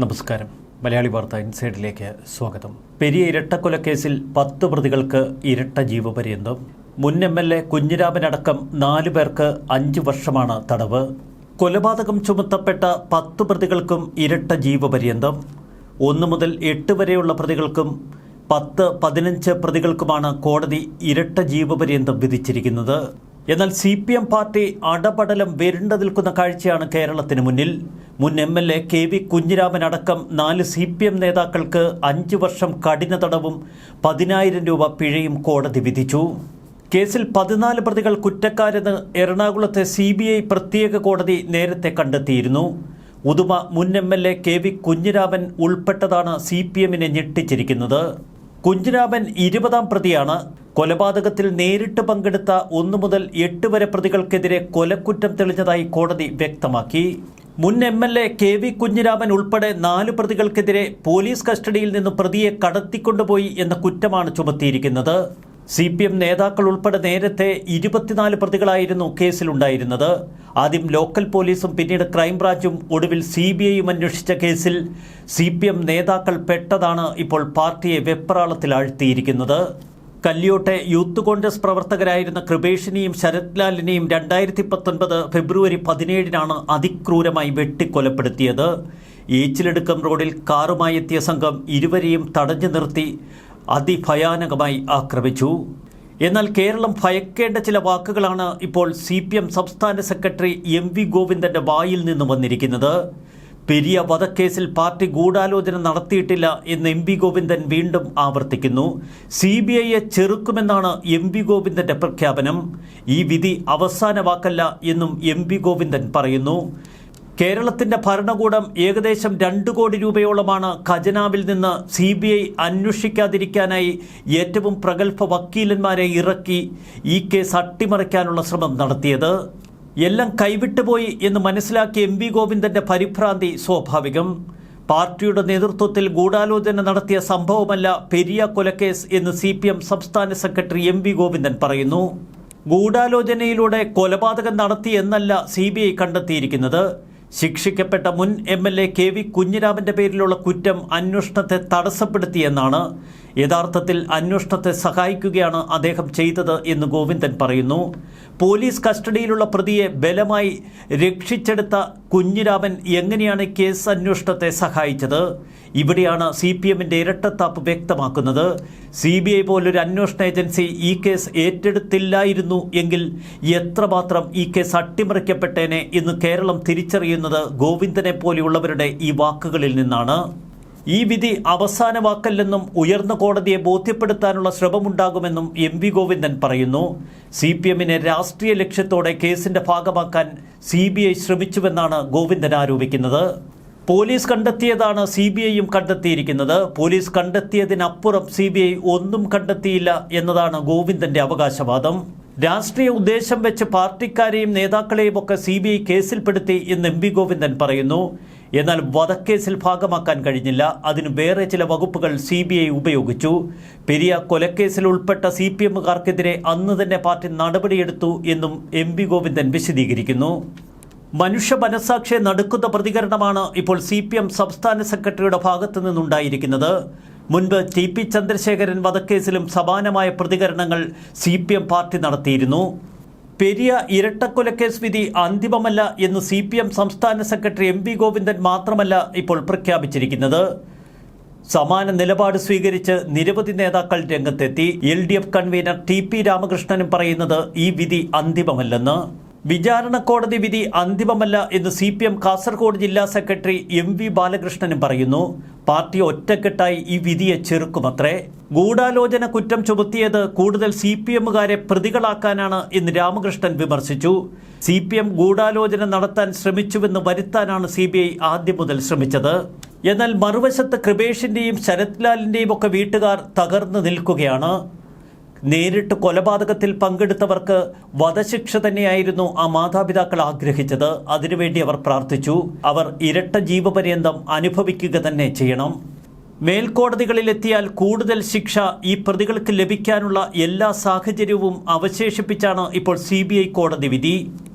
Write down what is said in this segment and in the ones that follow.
നമസ്കാരം. മലയാളി വാർത്ത ഇൻസൈഡിലേക്ക് സ്വാഗതം. പെരിയ ഇരട്ടക്കൊലക്കേസിൽ 10 പ്രതികൾക്ക് ഇരട്ട ജീവപര്യന്തം. മുൻ MLA കുഞ്ഞിരാമനടക്കം 4 പേർക്ക് 5 വർഷമാണ് തടവ്. കൊലപാതകം ചുമത്തപ്പെട്ട 10 പ്രതികൾക്കും ഇരട്ട ജീവപര്യന്തം. 1 മുതൽ 8 വരെയുള്ള പ്രതികൾക്കും 10-15 പ്രതികൾക്കുമാണ് കോടതി ഇരട്ട ജീവപര്യന്തം വിധിച്ചിരിക്കുന്നത്. എന്നാൽ CPM പാർട്ടി അടപടലം വെരുണ്ട നിൽക്കുന്ന കാഴ്ചയാണ് കേരളത്തിന് മുന്നിൽ. മുൻ MLA KV കുഞ്ഞിരാമനടക്കം 4 CPM നേതാക്കൾക്ക് 5 വർഷം കഠിന തടവും 10,000 രൂപ പിഴയും കോടതി വിധിച്ചു. കേസിൽ 14 പ്രതികൾ കുറ്റക്കാരെന്ന് എറണാകുളത്തെ CBI പ്രത്യേക കോടതി നേരത്തെ കണ്ടെത്തിയിരുന്നു. ഉദുമ മുൻ MLA KV കുഞ്ഞിരാമൻ ഉൾപ്പെട്ടതാണ് CPMനെ ഞെട്ടിച്ചിരിക്കുന്നത്. കുഞ്ഞിരാമൻ 20ാം പ്രതിയാണ്. കൊലപാതകത്തിൽ നേരിട്ട് പങ്കെടുത്ത 1 മുതൽ 8 വരെ പ്രതികൾക്കെതിരെ കൊലക്കുറ്റം തെളിഞ്ഞതായി കോടതി വ്യക്തമാക്കി. മുൻ MLA KV കുഞ്ഞിരാമൻ ഉൾപ്പെടെ 4 പ്രതികൾക്കെതിരെ പോലീസ് കസ്റ്റഡിയിൽ നിന്ന് പ്രതിയെ കടത്തിക്കൊണ്ടുപോയി എന്ന കുറ്റമാണ് ചുമത്തിയിരിക്കുന്നത്. CPM നേതാക്കൾ ഉൾപ്പെടെ നേരത്തെ 24 പ്രതികളായിരുന്നു കേസിലുണ്ടായിരുന്നത്. ആദ്യം ലോക്കൽ പോലീസും പിന്നീട് ക്രൈംബ്രാഞ്ചും ഒടുവിൽ CBIയും അന്വേഷിച്ച കേസിൽ CPM നേതാക്കൾ പെട്ടതാണ് ഇപ്പോൾ പാർട്ടിയെ വെപ്രാളത്തിൽ ആഴ്ത്തിയിരിക്കുന്നത്. കല്യോട്ടെ യൂത്ത് കോൺഗ്രസ് പ്രവർത്തകരായിരുന്ന കൃപേഷിനെയും ശരത് ലാലിനെയും 2019 ഫെബ്രുവരി 17 അതിക്രൂരമായി വെട്ടിക്കൊലപ്പെടുത്തിയത്. ഏച്ചിലെടുക്കം റോഡിൽ കാറുമായി എത്തിയ സംഘം ഇരുവരെയും തടഞ്ഞു നിർത്തി അതിഭയാനകമായി ആക്രമിച്ചു. എന്നാൽ കേരളം ഭയക്കേണ്ട ചില വാക്കുകളാണ് ഇപ്പോൾ CPM സംസ്ഥാന സെക്രട്ടറി MV ഗോവിന്ദന്റെ വായിൽ നിന്ന് വന്നിരിക്കുന്നത്. പെരിയ വധക്കേസിൽ പാർട്ടി ഗൂഢാലോചന നടത്തിയിട്ടില്ല എന്ന് MV ഗോവിന്ദൻ വീണ്ടും ആവർത്തിക്കുന്നു. CBIയെ ചെറുക്കുമെന്നാണ് MV ഗോവിന്ദന്റെ പ്രഖ്യാപനം. ഈ വിധി അവസാന വാക്കല്ല എന്നും MV ഗോവിന്ദൻ പറയുന്നു. കേരളത്തിന്റെ ഭരണകൂടം ഏകദേശം 2 കോടി രൂപയോളമാണ് ഖജനാവിൽ നിന്ന് CBI അന്വേഷിക്കാതിരിക്കാനായി ഏറ്റവും പ്രഗത്ഭ വക്കീലന്മാരെ ഇറക്കി ഈ കേസ് അട്ടിമറിക്കാനുള്ള ശ്രമം നടത്തിയത്. എല്ലാം കൈവിട്ടുപോയി എന്ന് മനസ്സിലാക്കിയ MV ഗോവിന്ദന്റെ പരിഭ്രാന്തി സ്വാഭാവികം. പാർട്ടിയുടെ നേതൃത്വത്തിൽ ഗൂഢാലോചന നടത്തിയ സംഭവമല്ല പെരിയ കൊലക്കേസ് എന്ന് CPM സംസ്ഥാന സെക്രട്ടറി MV ഗോവിന്ദൻ പറയുന്നു. ഗൂഢാലോചനയിലൂടെ കൊലപാതകം നടത്തി എന്നല്ല CBI കണ്ടെത്തിയിരിക്കുന്നത്. ശിക്ഷിക്കപ്പെട്ട മുൻ MLA KV കുഞ്ഞിരാമന്റെ പേരിലുള്ള കുറ്റം അന്വേഷണത്തെ തടസ്സപ്പെടുത്തിയെന്നാണ്. യഥാർത്ഥത്തിൽ അന്വേഷണത്തെ സഹായിക്കുകയാണ് അദ്ദേഹം ചെയ്തത് എന്ന് ഗോവിന്ദൻ പറയുന്നു. പോലീസ് കസ്റ്റഡിയിലുള്ള പ്രതിയെ ബലമായി രക്ഷിച്ചെടുത്ത കുഞ്ഞിരാമൻ എങ്ങനെയാണ് കേസ് അന്വേഷണത്തെ സഹായിച്ചത്? ഇവിടെയാണ് CPMന്റെ ഇരട്ടത്താപ്പ് വ്യക്തമാക്കുന്നത്. CBI പോലൊരു അന്വേഷണ ഏജൻസി ഈ കേസ് ഏറ്റെടുത്തില്ലായിരുന്നു എങ്കിൽ എത്രമാത്രം ഈ കേസ് അട്ടിമറിക്കപ്പെട്ടേനെ എന്ന് കേരളം തിരിച്ചറിയുന്നത് ഗോവിന്ദനെ പോലെയുള്ളവരുടെ ഈ വാക്കുകളിൽ നിന്നാണ്. ഈ വിധി അവസാന വാക്കല്ലെന്നും ഉയർന്ന കോടതിയെ ബോധ്യപ്പെടുത്താനുള്ള ശ്രമമുണ്ടാകുമെന്നും MV ഗോവിന്ദൻ പറയുന്നു. CPMനെ രാഷ്ട്രീയ ലക്ഷ്യത്തോടെ കേസിന്റെ ഭാഗമാക്കാൻ CBI ശ്രമിച്ചുവെന്നാണ് ഗോവിന്ദൻ ആരോപിക്കുന്നത്. പോലീസ് കണ്ടെത്തിയതാണ് CBIയും കണ്ടെത്തിയിരിക്കുന്നത്. പോലീസ് കണ്ടെത്തിയതിനപ്പുറം CBI ഒന്നും കണ്ടെത്തിയില്ല എന്നതാണ് ഗോവിന്ദന്റെ അവകാശവാദം. രാഷ്ട്രീയ ഉദ്ദേശം വെച്ച് പാർട്ടിക്കാരെയും നേതാക്കളെയും ഒക്കെ CBI കേസിൽപ്പെടുത്തി എന്ന് MV ഗോവിന്ദൻ പറയുന്നു. എന്നാൽ വധക്കേസിൽ ഭാഗമാക്കാൻ കഴിഞ്ഞില്ല. അതിന് വേറെ ചില വകുപ്പുകൾ CBI ഉപയോഗിച്ചു. പെരിയ കൊലക്കേസിൽ ഉൾപ്പെട്ട CPMകാർക്കെതിരെ അന്ന് തന്നെ പാർട്ടി നടപടിയെടുത്തു എന്നും MV ഗോവിന്ദൻ വിശദീകരിക്കുന്നു. മനുഷ്യ മനസാക്ഷിയെ നടുക്കുന്ന പ്രതികരണമാണ് ഇപ്പോൾ CPM സംസ്ഥാന സെക്രട്ടറിയുടെ ഭാഗത്തു നിന്നുണ്ടായിരിക്കുന്നത്. മുൻപ് TP ചന്ദ്രശേഖരൻ വധക്കേസിലും സമാനമായ പ്രതികരണങ്ങൾ CPM പാർട്ടി നടത്തിയിരുന്നു. പെരിയ ഇരട്ടക്കൊലക്കേസ് വിധി അന്തിമമല്ല എന്ന് CPM സംസ്ഥാന സെക്രട്ടറി MV ഗോവിന്ദൻ മാത്രമല്ല ഇപ്പോൾ പ്രഖ്യാപിച്ചിരിക്കുന്നത്. സമാന നിലപാട് സ്വീകരിച്ച് നിരവധി നേതാക്കൾ രംഗത്തെത്തി. LDF കൺവീനർ TP രാമകൃഷ്ണനും പറയുന്നത് ഈ വിധി അന്തിമമല്ലെന്ന്. വിചാരണ കോടതി വിധി അന്തിമമല്ല എന്ന് CPM കാസർഗോഡ് ജില്ലാ സെക്രട്ടറി MV ബാലകൃഷ്ണനും പറയുന്നു. പാർട്ടി ഒറ്റക്കെട്ടായി ഈ വിധിയെ ചെറുക്കുമത്രേ. ഗൂഢാലോചന കുറ്റം ചുമത്തിയത് കൂടുതൽ CPMകാരെ പ്രതികളാക്കാനാണ് എന്ന് രാമകൃഷ്ണൻ വിമർശിച്ചു. CPM ഗൂഢാലോചന നടത്താൻ ശ്രമിച്ചുവെന്ന് വരുത്താനാണ് CBI ആദ്യം മുതൽ ശ്രമിച്ചത്. എന്നാൽ മറുവശത്ത് കൃപേഷിന്റെയും ശരത് ലാലിന്റെയും ഒക്കെ വീട്ടുകാർ തകർന്നു നിൽക്കുകയാണ്. നേരിട്ട് കൊലപാതകത്തിൽ പങ്കെടുത്തവർക്ക് വധശിക്ഷ തന്നെയായിരുന്നു ആ മാതാപിതാക്കൾ ആഗ്രഹിച്ചത്. അതിനുവേണ്ടി അവർ പ്രാർത്ഥിച്ചു. അവർ ഇരട്ട ജീവപര്യന്തം അനുഭവിക്കുക തന്നെ ചെയ്യണം. മേൽക്കോടതികളിലെത്തിയാൽ കൂടുതൽ ശിക്ഷ ഈ പ്രതികൾക്ക് ലഭിക്കാനുള്ള എല്ലാ സാഹചര്യവും അവശേഷിപ്പിച്ചാണ് ഇപ്പോൾ CBI കോടതി വിധി.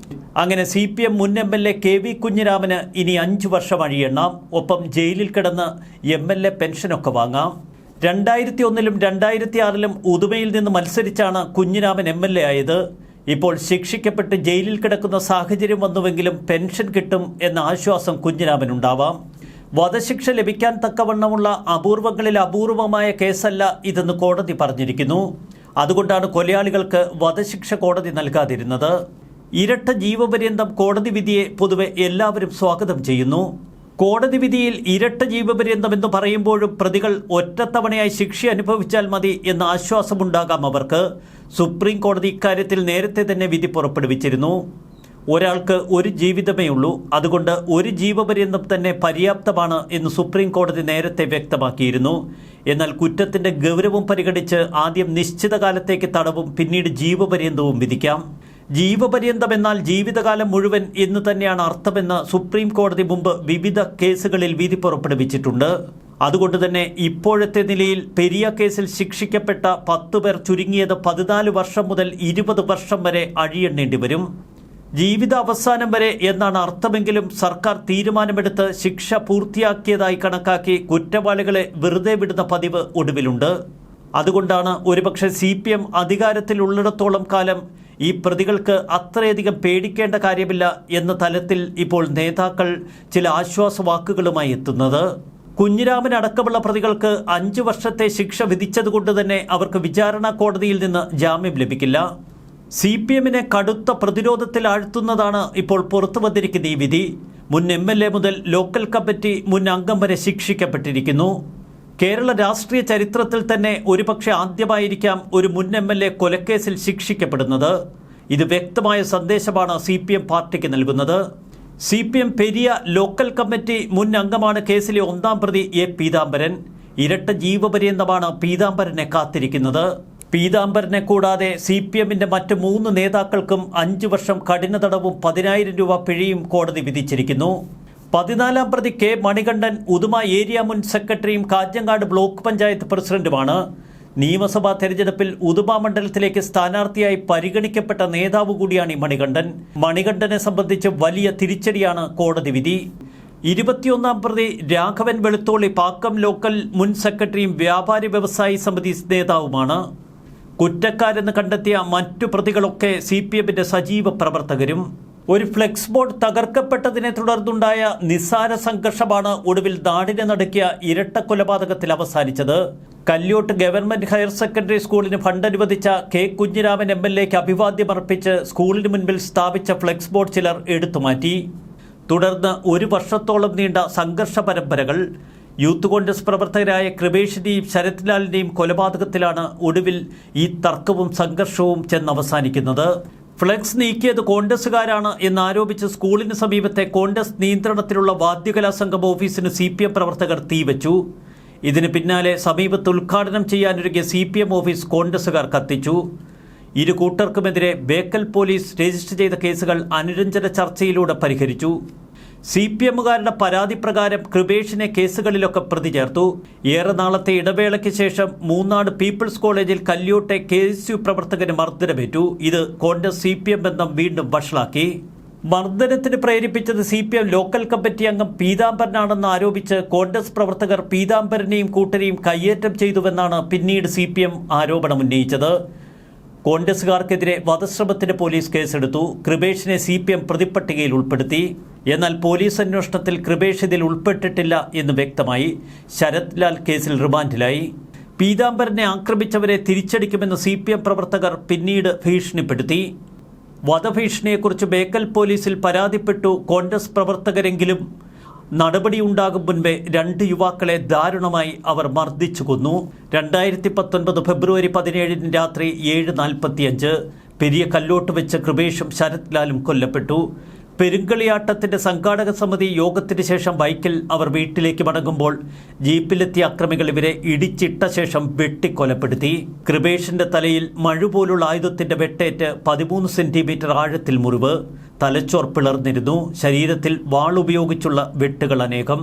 അങ്ങനെ CPM മുൻ MLA KV കുഞ്ഞിരാമന് ഇനി 5 വർഷം അഴിയെണ്ണാം. ഒപ്പം ജയിലിൽ കിടന്ന് MLA പെൻഷനൊക്കെ വാങ്ങാം. 2001-ലും 2006-ലും ഉദുമയിൽ നിന്ന് മത്സരിച്ചാണ് കുഞ്ഞിരാമൻ MLA ആയത്. ഇപ്പോൾ ശിക്ഷിക്കപ്പെട്ട് ജയിലിൽ കിടക്കുന്ന സാഹചര്യം വന്നുവെങ്കിലും പെൻഷൻ കിട്ടും എന്ന ആശ്വാസം കുഞ്ഞിരാമനുണ്ടാവാം. വധശിക്ഷ ലഭിക്കാൻ തക്കവണ്ണമുള്ള അപൂർവങ്ങളിൽ അപൂർവമായ കേസല്ല ഇതെന്ന് കോടതി പറഞ്ഞിരിക്കുന്നു. അതുകൊണ്ടാണ് കൊലയാളികൾക്ക് വധശിക്ഷ കോടതി നൽകാതിരുന്നത്. ഇരട്ട ജീവപര്യന്തം കോടതി വിധിയെ പൊതുവെ എല്ലാവരും സ്വാഗതം ചെയ്യുന്നു. കോടതി വിധിയിൽ ഇരട്ട ജീവപര്യന്തം എന്ന് പറയുമ്പോഴും പ്രതികൾ ഒറ്റത്തവണയായി ശിക്ഷ അനുഭവിച്ചാൽ മതി എന്ന ആശ്വാസമുണ്ടാകാം അവർക്ക്. സുപ്രീം കോടതി ഇക്കാര്യത്തിൽ നേരത്തെ തന്നെ വിധി പുറപ്പെടുവിച്ചിരുന്നു. ഒരാൾക്ക് ഒരു ജീവിതമേ ഉള്ളൂ, അതുകൊണ്ട് ഒരു ജീവപര്യന്തം തന്നെ പര്യാപ്തമാണ് എന്ന് സുപ്രീം കോടതി നേരത്തെ വ്യക്തമാക്കിയിരുന്നു. എന്നാൽ കുറ്റത്തിന്റെ ഗൗരവം പരിഗണിച്ച് ആദ്യം നിശ്ചിത കാലത്തേക്ക് തടവും പിന്നീട് ജീവപര്യന്തവും വിധിക്കാം. ജീവപര്യന്തം എന്നാൽ ജീവിതകാലം മുഴുവൻ എന്ന് തന്നെയാണ് അർത്ഥമെന്ന് സുപ്രീം കോടതി മുമ്പ് വിവിധ കേസുകളിൽ വിധി പുറപ്പെടുവിച്ചിട്ടുണ്ട്. അതുകൊണ്ട് തന്നെ ഇപ്പോഴത്തെ നിലയിൽ പെരിയ കേസിൽ ശിക്ഷിക്കപ്പെട്ട 10 പേർ ചുരുങ്ങിയത് 14 വർഷം മുതൽ 20 വർഷം വരെ അഴിയെണ്ണേണ്ടി വരും. ജീവിത അവസാനം വരെ എന്നാണ് അർത്ഥമെങ്കിലും സർക്കാർ തീരുമാനമെടുത്ത് ശിക്ഷ പൂർത്തിയാക്കിയതായി കണക്കാക്കി കുറ്റവാളികളെ വെറുതെ വിടുന്ന പതിവ് ഒടുവിലുണ്ട്. അതുകൊണ്ടാണ് ഒരുപക്ഷെ CPM അധികാരത്തിലുള്ളിടത്തോളം കാലം ഈ പ്രതികൾക്ക് അത്രയധികം പേടിക്കേണ്ട കാര്യമില്ല എന്ന തലത്തിൽ ഇപ്പോൾ നേതാക്കൾ ചില ആശ്വാസവാക്കുകളുമായി എത്തുന്നത്. കുഞ്ഞിരാമൻ അടക്കമുള്ള പ്രതികൾക്ക് 5 വർഷത്തെ ശിക്ഷ വിധിച്ചതുകൊണ്ട് തന്നെ അവർക്ക് വിചാരണ കോടതിയിൽ നിന്ന് ജാമ്യം ലഭിക്കില്ല. CPMനെ കടുത്ത പ്രതിരോധത്തിൽ ആഴ്ത്തുന്നതാണ് ഇപ്പോൾ പുറത്തു വന്നിരിക്കുന്ന ഈ വിധി. മുൻ MLA മുതൽ ലോക്കൽ കമ്മിറ്റി മുൻ അംഗം വരെ ശിക്ഷിക്കപ്പെട്ടിരിക്കുന്നു. കേരള രാഷ്ട്രീയ ചരിത്രത്തിൽ തന്നെ ഒരുപക്ഷെ ആദ്യമായിരിക്കാം ഒരു മുൻ MLA കൊലക്കേസിൽ ശിക്ഷിക്കപ്പെടുന്നത്. ഇത് വ്യക്തമായ സന്ദേശമാണ് CPM പാർട്ടിക്ക് നൽകുന്നത്. CPM പെരിയ ലോക്കൽ കമ്മിറ്റി മുൻ അംഗമാണ് കേസിലെ 1-ാം പ്രതി A. പീതാംബരൻ. ഇരട്ട ജീവപര്യന്തമാണ് പീതാംബരനെ കാത്തിരിക്കുന്നത്. പീതാംബരനെ കൂടാതെ CPMന്റെ മറ്റ് 3 നേതാക്കൾക്കും 5 വർഷം കഠിന തടവും 10,000 രൂപ പിഴയും കോടതി വിധിച്ചിരിക്കുന്നു. 14-ാം പ്രതി K. മണികണ്ഠൻ ഉദുമ ഏരിയ മുൻ സെക്രട്ടറിയും കാഞ്ഞങ്ങാട് ബ്ലോക്ക് പഞ്ചായത്ത് പ്രസിഡന്റുമാണ്. നിയമസഭാ തെരഞ്ഞെടുപ്പിൽ ഉദുമ മണ്ഡലത്തിലേക്ക് സ്ഥാനാർത്ഥിയായി പരിഗണിക്കപ്പെട്ട നേതാവ് കൂടിയാണ് ഈ മണികണ്ഠൻ. മണികണ്ഠനെ സംബന്ധിച്ച് വലിയ തിരിച്ചടിയാണ് കോടതി വിധി. 21-ാം പ്രതി രാഘവൻ വെളുത്തോളി പാക്കം ലോക്കൽ മുൻ സെക്രട്ടറിയും വ്യാപാരി വ്യവസായി സമിതി നേതാവുമാണ്. കുറ്റക്കാരെന്ന് കണ്ടെത്തിയ മറ്റു പ്രതികളൊക്കെ CPMന്റെ സജീവ പ്രവർത്തകരും. ഒരു ഫ്ലെക്സ് ബോർഡ് തകർക്കപ്പെട്ടതിനെ തുടർന്നുണ്ടായ നിസ്സാര സംഘർഷമാണ് ഒടുവിൽ നാടിനെ നടുക്കിയ ഇരട്ട കൊലപാതകത്തിൽ അവസാനിച്ചത്. കല്യോട്ട് ഗവൺമെന്റ് ഹയർ സെക്കൻഡറി സ്കൂളിന് ഫണ്ട് അനുവദിച്ച K. കുഞ്ഞിരാമൻ MLAക്ക് അഭിവാദ്യമർപ്പിച്ച് സ്കൂളിന് മുൻപിൽ സ്ഥാപിച്ച ഫ്ലെക്സ് ബോർഡ് ചിലർ എടുത്തുമാറ്റി. തുടർന്ന് 1 വർഷത്തോളം നീണ്ട സംഘർഷ പരമ്പരകൾ. യൂത്ത് കോൺഗ്രസ് പ്രവർത്തകരായ കൃപേഷിന്റെയും ശരത് ലാലിന്റെയും കൊലപാതകത്തിലാണ് ഒടുവിൽ ഈ തർക്കവും സംഘർഷവും ചെന്നവസാനിക്കുന്നത്. ഫ്ലെക്സ് നീക്കിയത് കോൺഗ്രസുകാരാണ് എന്നാരോപിച്ച് സ്കൂളിന് സമീപത്തെ കോൺഗ്രസ് നിയന്ത്രണത്തിലുള്ള വാദ്യകലാ സംഘം ഓഫീസിന് CPM പ്രവർത്തകർ തീവച്ചു. ഇതിന് പിന്നാലെ സമീപത്ത് ഉദ്ഘാടനം ചെയ്യാനൊരുങ്ങിയ CPM ഓഫീസ് കോൺഗ്രസുകാർ കത്തിച്ചു. ഇരു കൂട്ടർക്കുമെതിരെ ബേക്കൽ പോലീസ് രജിസ്റ്റർ ചെയ്ത കേസുകൾ അനുരഞ്ജന ചർച്ചയിലൂടെ പരിഹരിച്ചു. CPMകാരുടെ പരാതി പ്രകാരം കൃപേഷിനെ കേസുകളിലൊക്കെ പ്രതി ചേർത്തു. ഏറെ നാളത്തെ ഇടവേളയ്ക്ക് ശേഷം മൂന്നാട് പീപ്പിൾസ് കോളേജിൽ കല്യോട്ടെ KSU പ്രവർത്തകന് മർദ്ദനമേറ്റു. ഇത് കോൺഗ്രസ് CPM ബന്ധം വീണ്ടും വഷളാക്കി. മർദ്ദനത്തിന് പ്രേരിപ്പിച്ചത് CPM ലോക്കൽ കമ്മിറ്റി അംഗം പീതാംബരനാണെന്ന് ആരോപിച്ച് കോൺഗ്രസ് പ്രവർത്തകർ പീതാംബരനെയും കൂട്ടരെയും കയ്യേറ്റം ചെയ്തുവെന്നാണ് പിന്നീട് CPM ആരോപണമുന്നയിച്ചത്. കോൺഗ്രസുകാർക്കെതിരെ വധശ്രമത്തിന് പോലീസ് കേസെടുത്തു. കൃപേഷിനെ CPM പ്രതിപ്പട്ടികയിൽ ഉൾപ്പെടുത്തി. എന്നാൽ പോലീസ് അന്വേഷണത്തിൽ കൃപേഷ് ഇതിൽ ഉൾപ്പെട്ടിട്ടില്ല എന്ന് വ്യക്തമായി. ശരത് ലാൽ കേസിൽ റിമാൻഡിലായി. പീതാംബരനെ ആക്രമിച്ചവരെ തിരിച്ചടിക്കുമെന്ന് CPM പ്രവർത്തകർ പിന്നീട് ഭീഷണിപ്പെടുത്തി. വധഭീഷണിയെക്കുറിച്ച് ബേക്കൽ പോലീസിൽ പരാതിപ്പെട്ടു കോൺഗ്രസ് പ്രവർത്തകരെങ്കിലും നടപടിയുണ്ടാകും മുൻപേ 2 യുവാക്കളെ ദാരുണമായി അവർ മർദ്ദിച്ചു കൊന്നു. 2019 ഫെബ്രുവരി 17 രാത്രി 7:45 പെരിയ കല്ലോട്ട് വെച്ച് കൃപേഷും ശരത് ലാലും കൊല്ലപ്പെട്ടു. പെരുങ്കളിയാട്ടത്തിന്റെ സംഘാടക സമിതി യോഗത്തിന് ശേഷം ബൈക്കിൽ അവർ വീട്ടിലേക്ക് മടങ്ങുമ്പോൾ ജീപ്പിലെത്തിയ അക്രമികൾ ഇവരെ ഇടിച്ചിട്ട ശേഷം വെട്ടിക്കൊലപ്പെടുത്തി. കൃപേഷിന്റെ തലയിൽ മഴുപോലുള്ള ആയുധത്തിന്റെ വെട്ടേറ്റ് 13 സെന്റിമീറ്റർ ആഴത്തിൽ മുറിവ്. തലച്ചോർ പിളർന്നിരുന്നു. ശരീരത്തിൽ വാളുപയോഗിച്ചുള്ള വെട്ടുകൾ അനേകം.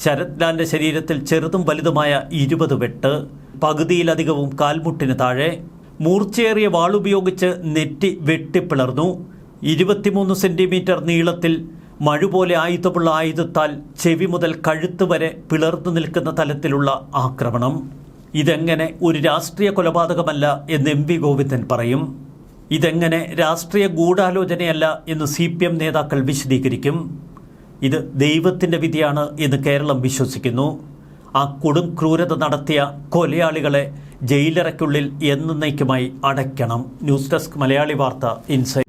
ശരത് ലാലിന്റെ ശരീരത്തിൽ ചെറുതും വലുതുമായ 20 വെട്ട്, പകുതിയിലധികവും കാൽമുട്ടിന് താഴെ. മൂർച്ചയേറിയ വാളുപയോഗിച്ച് നെറ്റി വെട്ടിപ്പിളർന്നു. 23 സെന്റിമീറ്റർ നീളത്തിൽ മഴുപോലെ ആയുധമുള്ള ആയുധത്താൽ ചെവി മുതൽ കഴുത്ത് വരെ പിളർന്നു നിൽക്കുന്ന തലത്തിലുള്ള ആക്രമണം. ഇതെങ്ങനെ ഒരു രാഷ്ട്രീയ കൊലപാതകമല്ല എന്ന് എം വി ഗോവിന്ദൻ പറയും. ഇതെങ്ങനെ രാഷ്ട്രീയ ഗൂഢാലോചനയല്ല എന്ന് CPM നേതാക്കൾ വിശദീകരിക്കും. ഇത് ദൈവത്തിൻ്റെ വിധിയാണ് എന്ന് കേരളം വിശ്വസിക്കുന്നു. ആ കൊടും ക്രൂരത നടത്തിയ കൊലയാളികളെ ജയിലറയ്ക്കുള്ളിൽ എന്നേക്കുമായി അടയ്ക്കണം. ന്യൂസ് ഡെസ്ക് മലയാളി വാർത്ത ഇൻസൈഡ്.